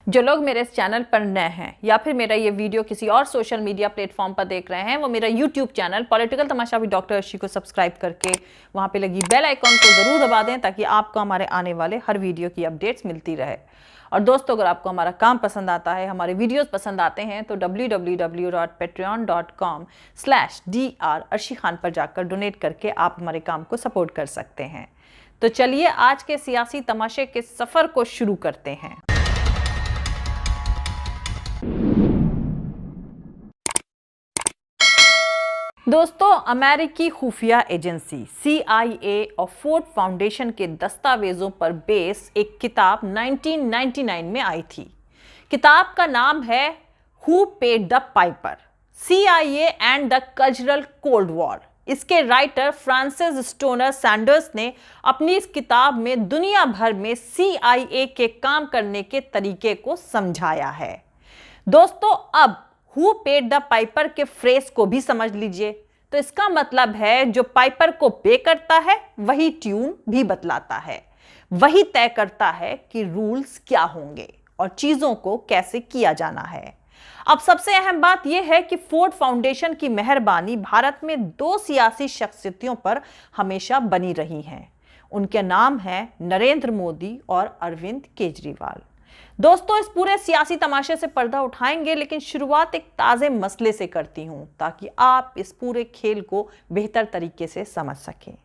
जो लोग मेरे इस चैनल पर नए हैं या फिर मेरा ये वीडियो किसी और सोशल मीडिया प्लेटफॉर्म पर देख रहे हैं, वो मेरा YouTube channel political Tamasha with doctor Arshi को सब्सक्राइब करके वहाँ पे लगी बेल आइकॉन को ज़रूर दबा दें ताकि आपको हमारे आने वाले हर वीडियो की अपडेट्स मिलती रहे। और दोस्तों, अगर आपको हमारा काम पसंद आता है, हमारे वीडियोस पसंद आते हैं तो www.patreon.com/dr अर्शी खान पर जाकर डोनेट करके आप हमारे काम को सपोर्ट कर सकते हैं। तो चलिए आज के सियासी तमाशे के सफ़र को शुरू करते हैं। दोस्तों, अमेरिकी खुफिया एजेंसी CIA और फोर्ड फाउंडेशन के दस्तावेजों पर बेस एक किताब 1999 में आई थी। किताब का नाम है who paid the Piper, CIA and the cultural cold war. इसके राइटर फ्रांसिस स्टोनर सैंडर्स ने अपनी इस किताब में दुनिया भर में CIA के काम करने के तरीके को समझाया है। दोस्तों, अब हु पेड द पाइपर के फ्रेज को भी समझ लीजिए। तो इसका मतलब है जो पाइपर को पे करता है वही ट्यून भी बतलाता है, वही तय करता है कि रूल्स क्या होंगे और चीजों को कैसे किया जाना है। अब सबसे अहम बात यह है कि फोर्ड फाउंडेशन की मेहरबानी भारत में दो सियासी शख्सियतों पर हमेशा बनी रही हैं। उनके नाम हैं नरेंद्र मोदी और अरविंद केजरीवाल। दोस्तों, इस पूरे सियासी तमाशे से पर्दा उठाएंगे, लेकिन शुरुआत एक ताज़े मसले से करती हूं ताकि आप इस पूरे खेल को बेहतर तरीके से समझ सकें।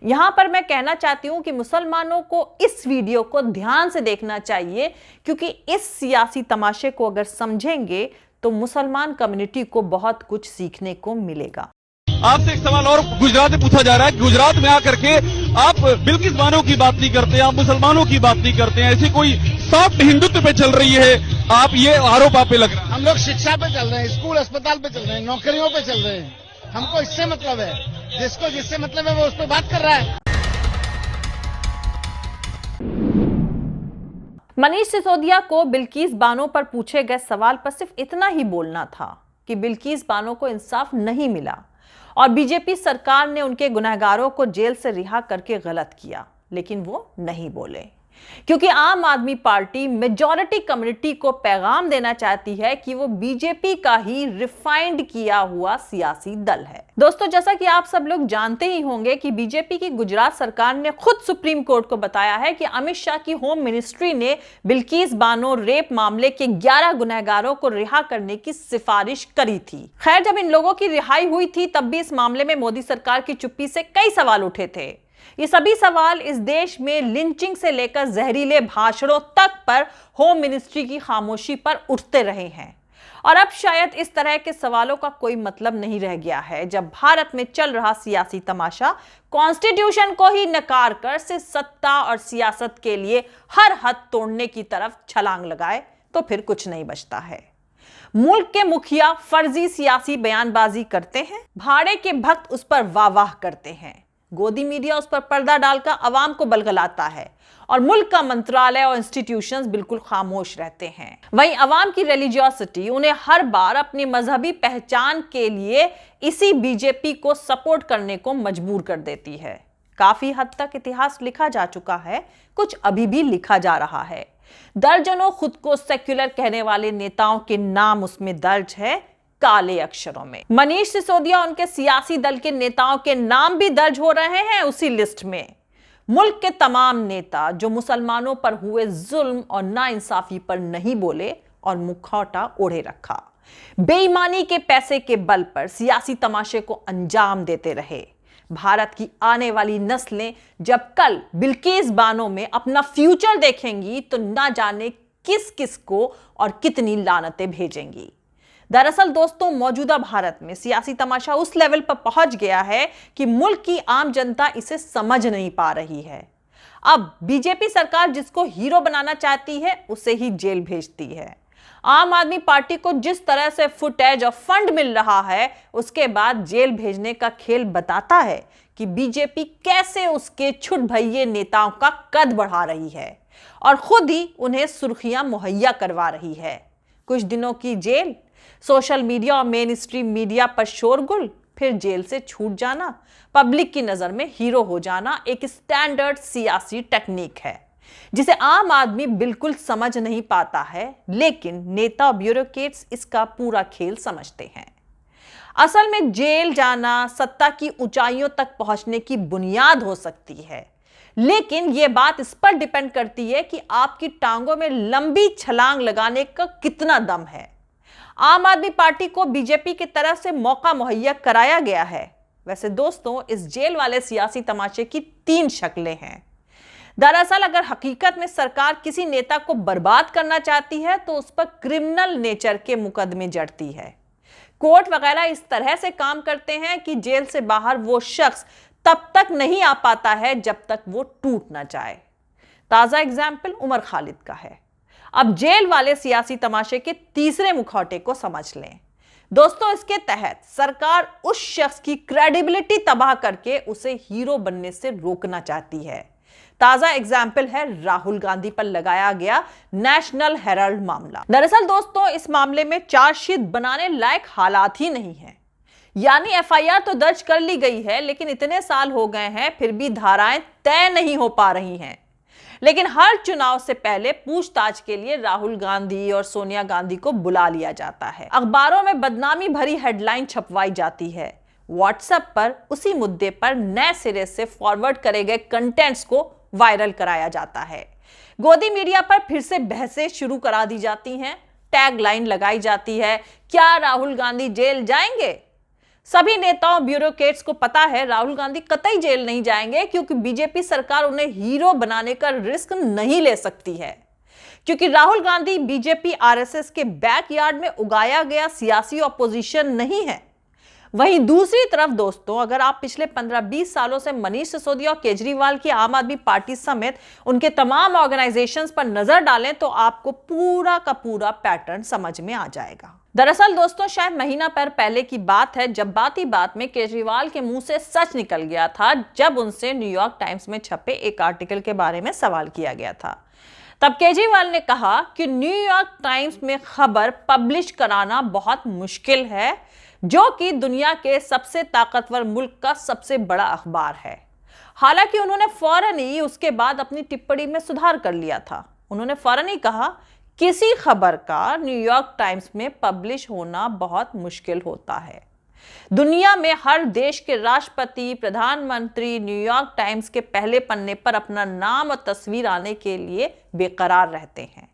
यहां पर मैं कहना चाहती हूं कि मुसलमानों को इस वीडियो को ध्यान से देखना चाहिए, क्योंकि इस सियासी तमाशे को अगर समझेंगे तो मुसलमान कम्युनिटी को बहुत कुछ सीखने को मिलेगा। आपसे एक सवाल और गुजरात में पूछा जा रहा है। गुजरात में आकर के आप बिल्किस बानो की बात नहीं करते, आप मुसलमानों की बात नहीं करते हैं। ऐसी कोई सॉफ्ट हिंदुत्व पे चल रही है, आप ये आरोप आप पे लग रहा है। हम लोग शिक्षा पे चल रहे हैं, स्कूल अस्पताल पे चल रहे हैं, नौकरियों पे चल रहे हैं। हमको इससे मतलब है, जिसको जिससे मतलब है वो उस पर बात कर रहा है। मनीष सिसोदिया को बिल्किस बानो पर पूछे गए सवाल पर सिर्फ इतना ही बोलना था कि बिल्किस बानो को इंसाफ नहीं मिला और बीजेपी सरकार ने उनके गुनहगारों को जेल से रिहा करके गलत किया, लेकिन वो नहीं बोले क्योंकि आम आदमी पार्टी मेजॉरिटी कम्युनिटी को पैगाम देना चाहती है कि वो बीजेपी का ही रिफाइंड किया हुआ सियासी दल है। दोस्तों, जैसा कि आप सब लोग जानते ही होंगे कि बीजेपी की गुजरात सरकार ने खुद सुप्रीम कोर्ट को बताया है कि अमित शाह की होम मिनिस्ट्री ने बिल्किस बानो रेप मामले के 11 गुनहगारों को रिहा करने की सिफारिश करी थी। खैर, जब इन लोगों की रिहाई हुई थी तब भी इस मामले में मोदी सरकार की चुप्पी से कई सवाल उठे थे। ये सभी सवाल इस देश में लिंचिंग से लेकर जहरीले भाषणों तक पर होम मिनिस्ट्री की खामोशी पर उठते रहे हैं। और अब शायद इस तरह के सवालों का कोई मतलब नहीं रह गया है, जब भारत में चल रहा सियासी तमाशा कॉन्स्टिट्यूशन को ही नकार कर सिर्फ सत्ता और सियासत के लिए हर हद तोड़ने की तरफ छलांग लगाए तो फिर कुछ नहीं बचता है। मुल्क के मुखिया फर्जी सियासी बयानबाजी करते हैं, भाड़े के भक्त उस पर वाह करते हैं, गोदी मीडिया उस पर पर्दा डालकर अवाम को बलगलाता है और मुल्क का मंत्रालय और इंस्टीट्यूशंस बिल्कुल खामोश रहते हैं। वहीं अवाम की रिलीजियोसिटी उन्हें हर बार अपनी मजहबी पहचान के लिए इसी बीजेपी को सपोर्ट करने को मजबूर कर देती है। काफी हद तक इतिहास लिखा जा चुका है, कुछ अभी भी लिखा जा रहा है। दर्जनों खुद को सेक्युलर कहने वाले नेताओं के नाम उसमें दर्ज है काले अक्षरों में। मनीष सिसोदिया उनके सियासी दल के नेताओं के नाम भी दर्ज हो रहे हैं उसी लिस्ट में। मुल्क के तमाम नेता जो मुसलमानों पर हुए जुल्म और नाइंसाफी पर नहीं बोले और मुखौटा ओढ़े रखा, बेईमानी के पैसे के बल पर सियासी तमाशे को अंजाम देते रहे। भारत की आने वाली नस्लें जब कल बिल्किस बानो में अपना फ्यूचर देखेंगी तो ना जाने किस किस को और कितनी लानतें भेजेंगी। दरअसल दोस्तों, मौजूदा भारत में सियासी तमाशा उस लेवल पर पहुंच गया है कि मुल्क की आम जनता इसे समझ नहीं पा रही है। अब बीजेपी सरकार जिसको हीरो बनाना चाहती है उसे ही जेल भेजती है। आम आदमी पार्टी को जिस तरह से फुटेज और फंड मिल रहा है उसके बाद जेल भेजने का खेल बताता है कि बीजेपी कैसे उसके छुट भइये नेताओं का कद बढ़ा रही है और खुद ही उन्हें सुर्खियां मुहैया करवा रही है। कुछ दिनों की जेल, सोशल मीडिया और मेन स्ट्रीम मीडिया पर शोरगुल, फिर जेल से छूट जाना, पब्लिक की नजर में हीरो हो जाना एक स्टैंडर्ड सियासी टेक्निक है। जिसे आम आदमी बिल्कुल समझ नहीं पाता है, लेकिन नेता और ब्यूरोक्रेट्स इसका पूरा खेल समझते हैं। असल में जेल जाना सत्ता की ऊंचाइयों तक पहुंचने की बुनियाद हो सकती है, लेकिन यह बात इस पर डिपेंड करती है कि आपकी टांगों में लंबी छलांग लगाने का कितना दम है। आम आदमी पार्टी को बीजेपी की तरफ से मौका मुहैया कराया गया है। वैसे दोस्तों, इस जेल वाले सियासी तमाशे की 3 शक्लें हैं। दरअसल अगर हकीकत में सरकार किसी नेता को बर्बाद करना चाहती है तो उस पर क्रिमिनल नेचर के मुकदमे जड़ती है। कोर्ट वगैरह इस तरह से काम करते हैं कि जेल से बाहर वो शख्स तब तक नहीं आ पाता है जब तक वो टूट ना जाए। ताजा एग्जाम्पल उमर खालिद का है। अब जेल वाले सियासी तमाशे के तीसरे मुखौटे को समझ लें। दोस्तों, इसके तहत सरकार उस शख्स की क्रेडिबिलिटी तबाह करके उसे हीरो बनने से रोकना चाहती है। ताजा एग्जाम्पल है राहुल गांधी पर लगाया गया नेशनल हेराल्ड मामला। दरअसल दोस्तों, इस मामले में चार्जशीट बनाने लायक हालात ही नहीं है। यानी एफआईआर तो दर्ज कर ली गई है, लेकिन इतने साल हो गए हैं फिर भी धाराएं तय नहीं हो पा रही हैं। लेकिन हर चुनाव से पहले पूछताछ के लिए राहुल गांधी और सोनिया गांधी को बुला लिया जाता है। अखबारों में बदनामी भरी हेडलाइन छपवाई जाती है। व्हाट्सएप पर उसी मुद्दे पर नए सिरे से फॉरवर्ड करे गए कंटेंट्स को वायरल कराया जाता है। गोदी मीडिया पर फिर से बहसें शुरू करा दी जाती हैं। टैग लाइन लगाई जाती है, क्या राहुल गांधी जेल जाएंगे? सभी नेताओं ब्यूरोक्रेट्स को पता है राहुल गांधी कतई जेल नहीं जाएंगे, क्योंकि बीजेपी सरकार उन्हें हीरो बनाने का रिस्क नहीं ले सकती है। क्योंकि राहुल गांधी बीजेपी आरएसएस के बैकयार्ड में उगाया गया सियासी ऑपोजिशन नहीं है। वहीं दूसरी तरफ दोस्तों, अगर आप पिछले 15-20 सालों से मनीष सिसोदिया और केजरीवाल की आम आदमी पार्टी समेत उनके तमाम ऑर्गेनाइजेशंस पर नजर डालें तो आपको पूरा का पूरा पैटर्न समझ में आ जाएगा। दरअसल दोस्तों, शायद महीना भर पहले की बात है जब बात ही बात में केजरीवाल के मुंह से सच निकल गया था, जब उनसे न्यूयॉर्क टाइम्स में छपे एक आर्टिकल के बारे में सवाल किया गया था। तब केजरीवाल ने कहा कि न्यूयॉर्क टाइम्स में खबर पब्लिश कराना बहुत मुश्किल है, जो कि दुनिया के सबसे ताकतवर मुल्क का सबसे बड़ा अखबार है। हालांकि उन्होंने फौरन ही उसके बाद अपनी टिप्पणी में सुधार कर लिया था। उन्होंने फौरन ही कहा, किसी खबर का न्यूयॉर्क टाइम्स में पब्लिश होना बहुत मुश्किल होता है। दुनिया में हर देश के राष्ट्रपति, प्रधानमंत्री न्यूयॉर्क टाइम्स के पहले पन्ने पर अपना नाम और तस्वीर आने के लिए बेकरार रहते हैं।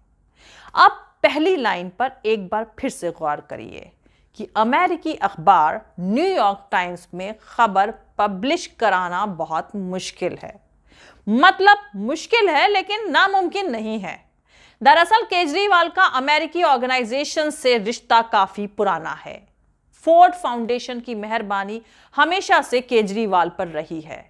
अब पहली लाइन पर एक बार फिर से गौर करिए कि अमेरिकी अखबार न्यूयॉर्क टाइम्स में खबर पब्लिश कराना बहुत मुश्किल है। मतलब मुश्किल है, लेकिन नामुमकिन नहीं है। दरअसल केजरीवाल का अमेरिकी ऑर्गेनाइजेशन से रिश्ता काफी पुराना है। फोर्ड फाउंडेशन की मेहरबानी हमेशा से केजरीवाल पर रही है।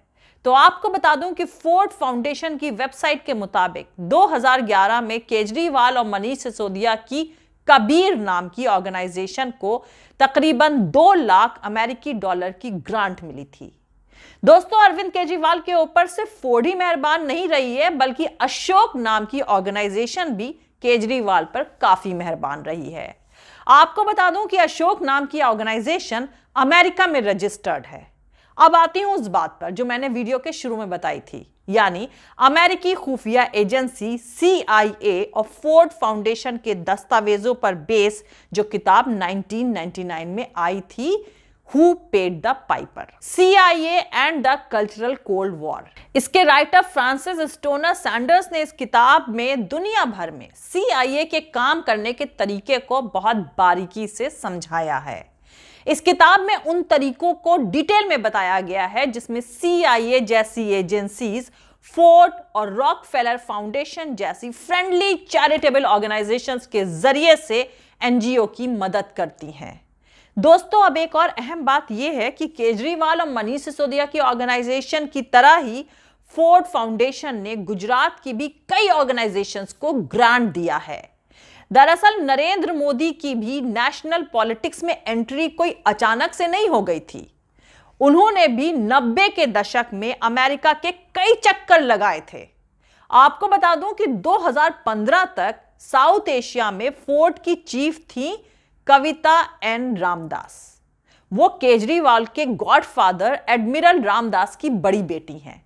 तो आपको बता दूं कि फोर्ड फाउंडेशन की वेबसाइट के मुताबिक 2011 में केजरीवाल और मनीष सिसोदिया की कबीर नाम की ऑर्गेनाइजेशन को तकरीबन 2 लाख अमेरिकी डॉलर की ग्रांट मिली थी। दोस्तों, अरविंद केजरीवाल के ऊपर सिर्फ फोर्ड ही मेहरबान नहीं रही है, बल्कि अशोक नाम की ऑर्गेनाइजेशन भी केजरीवाल पर काफी मेहरबान रही है। आपको बता दूं कि अशोक नाम की ऑर्गेनाइजेशन अमेरिका में रजिस्टर्ड है। अब आती हूं उस बात पर जो मैंने वीडियो के शुरू में बताई थी, यानी अमेरिकी खुफिया एजेंसी CIA और फोर्ड फाउंडेशन के दस्तावेजों पर बेस जो किताब 1999 में आई थी, Who Paid the Piper? CIA and the Cultural Cold War। इसके राइटर फ्रांसिस स्टोनर सैंडर्स ने इस किताब में दुनिया भर में CIA के काम करने के तरीके को बहुत बारीकी से समझाया है। इस किताब में उन तरीकों को डिटेल में बताया गया है जिसमें CIA जैसी एजेंसीज फोर्ड और रॉकफेलर फाउंडेशन जैसी फ्रेंडली चैरिटेबल ऑर्गेनाइजेशंस के जरिए से NGO की मदद करती हैं। दोस्तों, अब एक और अहम बात यह है कि केजरीवाल और मनीष सिसोदिया की ऑर्गेनाइजेशन की तरह ही फोर्ड फाउंडेशन ने गुजरात की भी कई ऑर्गेनाइजेशंस को ग्रांट दिया है। दरअसल नरेंद्र मोदी की भी नेशनल पॉलिटिक्स में एंट्री कोई अचानक से नहीं हो गई थी। उन्होंने भी 90 के दशक में अमेरिका के कई चक्कर लगाए थे। आपको बता दूं कि 2015 तक साउथ एशिया में फोर्ड की चीफ थी कविता एन रामदास। वो केजरीवाल के गॉडफादर एडमिरल रामदास की बड़ी बेटी हैं।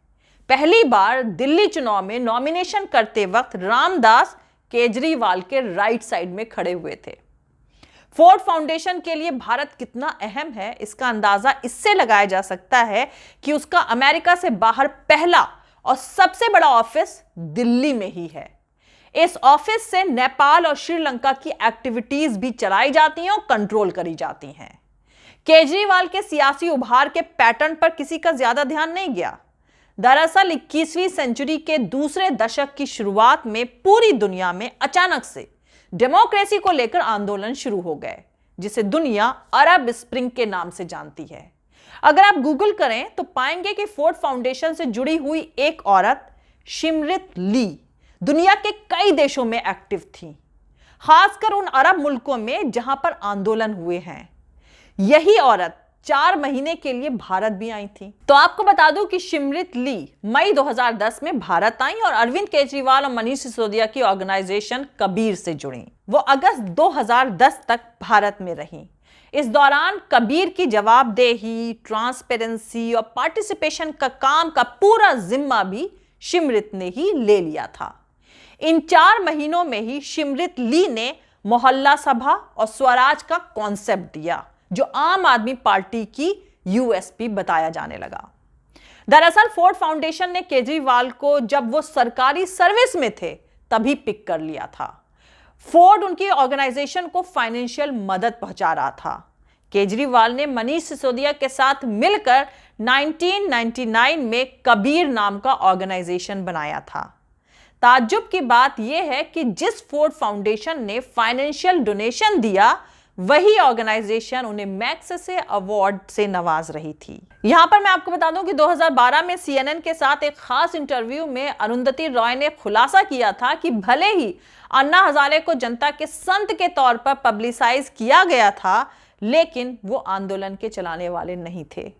पहली बार दिल्ली चुनाव में नॉमिनेशन करते वक्त रामदास केजरीवाल के राइट साइड में खड़े हुए थे। फोर्ड फाउंडेशन के लिए भारत कितना अहम है, इसका अंदाजा इससे लगाया जा सकता है कि उसका अमेरिका से बाहर पहला और सबसे बड़ा ऑफिस दिल्ली में ही है। इस ऑफिस से नेपाल और श्रीलंका की एक्टिविटीज भी चलाई जाती हैं और कंट्रोल करी जाती हैं। केजरीवाल के सियासी उभार के पैटर्न पर किसी का ज्यादा ध्यान नहीं गया। दरअसल 21वीं सेंचुरी के दूसरे दशक की शुरुआत में पूरी दुनिया में अचानक से डेमोक्रेसी को लेकर आंदोलन शुरू हो गए, जिसे दुनिया अरब स्प्रिंग के नाम से जानती है। अगर आप गूगल करें तो पाएंगे कि फोर्ड फाउंडेशन से जुड़ी हुई एक औरत सिमरित ली दुनिया के कई देशों में एक्टिव थी, खासकर उन अरब मुल्कों में जहां पर आंदोलन हुए हैं। यही औरत 4 महीने के लिए भारत भी आई थी। तो आपको बता दूं कि सिमरित ली मई 2010 में भारत आई और अरविंद केजरीवाल और मनीष सिसोदिया की ऑर्गेनाइजेशन कबीर से जुड़ी। वो अगस्त 2010 तक भारत में रही। इस दौरान कबीर की जवाबदेही, ट्रांसपेरेंसी और पार्टिसिपेशन का काम का पूरा जिम्मा भी सिमरित ने ही ले लिया था। इन 4 महीनों में ही सिमरित ली ने मोहल्ला सभा और स्वराज का कॉन्सेप्ट दिया, जो आम आदमी पार्टी की यूएसपी बताया जाने लगा। दरअसल फोर्ड फाउंडेशन ने केजरीवाल को जब वो सरकारी सर्विस में थे तभी पिक कर लिया था। फोर्ड उनकी ऑर्गेनाइजेशन को फाइनेंशियल मदद पहुंचा रहा था। केजरीवाल ने मनीष सिसोदिया के साथ मिलकर 1999 में कबीर नाम का ऑर्गेनाइजेशन बनाया था। ताज्जुब की बात यह है कि जिस फोर्ड फाउंडेशन ने फाइनेंशियल डोनेशन दिया, वही ऑर्गेनाइजेशन उन्हें मैग्सेसे अवार्ड से नवाज रही थी। यहां पर मैं आपको बता दूं कि 2012 में CNN के साथ एक खास इंटरव्यू में अरुंधति रॉय ने खुलासा किया था कि भले ही अन्ना हजारे को जनता के संत के तौर पर पब्लिसाइज किया गया था, लेकिन वो आंदोलन के चलाने वाले नहीं थे।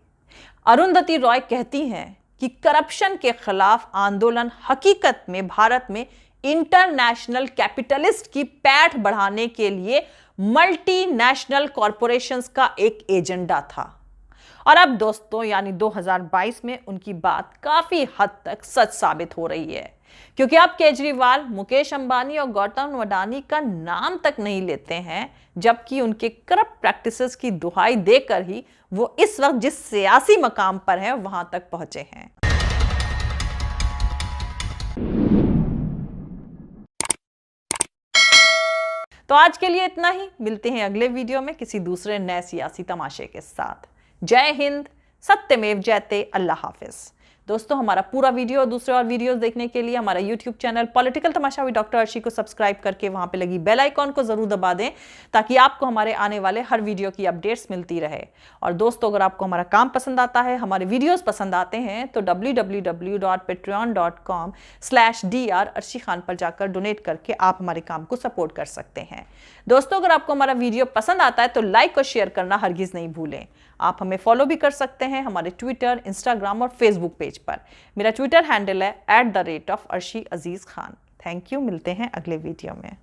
अरुंधति रॉय कहती हैं कि करप्शन के खिलाफ आंदोलन हकीकत में भारत में इंटरनेशनल कैपिटलिस्ट की पैठ बढ़ाने के लिए मल्टीनेशनल कॉरपोरेशंस का एक एजेंडा था। और अब दोस्तों यानी 2022 में उनकी बात काफी हद तक सच साबित हो रही है, क्योंकि अब केजरीवाल मुकेश अंबानी और गौतम अडानी का नाम तक नहीं लेते हैं, जबकि उनके करप्ट प्रैक्टिसेस की दुहाई देकर ही वो इस वक्त जिस सियासी मकाम पर हैं वहां तक पहुंचे हैं। तो आज के लिए इतना ही। मिलते हैं अगले वीडियो में किसी दूसरे नए सियासी तमाशे के साथ। जय हिंद, सत्यमेव जयते, अल्लाह हाफिज। दोस्तों हमारा पूरा वीडियो और दूसरे और वीडियोस देखने के लिए हमारा YouTube channel political Tamasha with doctor Arshi को सब्सक्राइब करके वहां पे लगी बेल आइकॉन को जरूर दबा दें, ताकि आपको हमारे आने वाले हर वीडियो की अपडेट्स मिलती रहे। और दोस्तों अगर आपको हमारा काम पसंद आता है, हमारे वीडियोस पसंद आते हैं, तो www.patreon.com/dr अर्शी खान पर जाकर डोनेट करके आप हमारे काम को सपोर्ट कर सकते हैं। दोस्तों अगर आपको हमारा वीडियो पसंद आता है तो लाइक और शेयर करना हरगिज नहीं भूलें। आप हमें फॉलो भी कर सकते हैं हमारे ट्विटर, इंस्टाग्राम और फेसबुक पेज पर। मेरा ट्विटर हैंडल है @arshi_aziz khan। थैंक यू, मिलते हैं अगले वीडियो में।